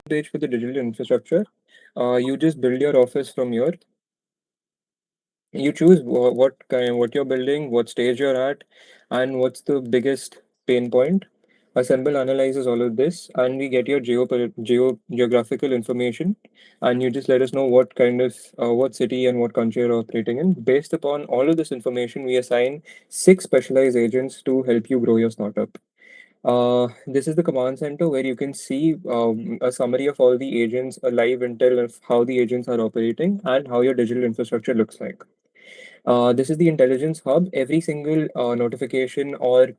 stage for the digital infrastructure. You just build your office from here. You choose what you're building, what stage you're at, and what's the biggest pain point. Assemble analyzes all of this, and we get your geographical information, and you just let us know what kind of what city and what country you're operating in. Based upon all of this information, we assign six specialized agents to help you grow your startup. This is the command center where you can see a summary of all the agents, a live intel of how the agents are operating, and how your digital infrastructure looks like. This is the intelligence hub. Every single notification or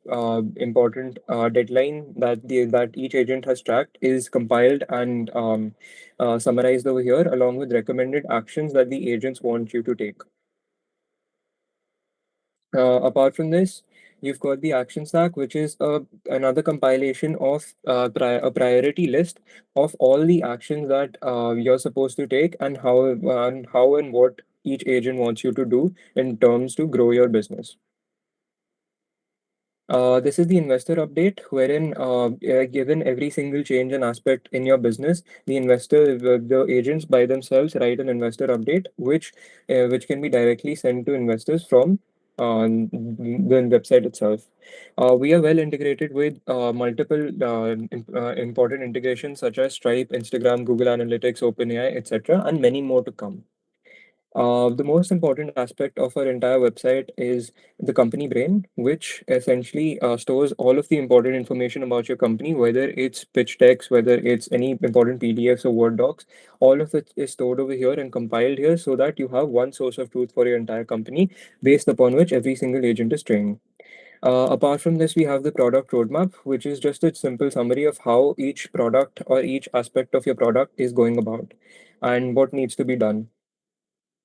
important deadline that each agent has tracked is compiled and summarized over here, along with recommended actions that the agents want you to take. Apart from this, you've got the action stack, which is another compilation of a priority list of all the actions that you're supposed to take, and how and what each agent wants you to do in terms to grow your business. This is the investor update, wherein given every single change and aspect in your business, the agents by themselves write an investor update, which can be directly sent to investors from the website itself. We are well integrated with multiple important integrations such as Stripe, Instagram, Google Analytics, OpenAI, etc., and many more to come. The most important aspect of our entire website is the company brain, which essentially stores all of the important information about your company, whether it's pitch decks, whether it's any important PDFs or Word docs. All of it is stored over here and compiled here so that you have one source of truth for your entire company, based upon which every single agent is trained. Apart from this, we have the product roadmap, which is just a simple summary of how each product or each aspect of your product is going about and what needs to be done.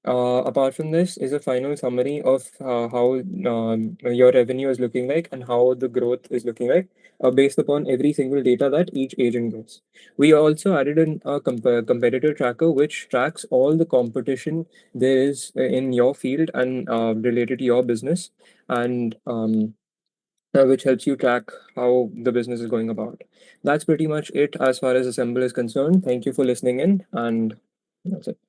Apart from this is a final summary of how your revenue is looking like and how the growth is looking like based upon every single data that each agent gets. We also added in a competitor tracker which tracks all the competition there is in your field and related to your business, and which helps you track how the business is going about. That's pretty much it as far as Assemble is concerned. Thank you for listening in, and that's it.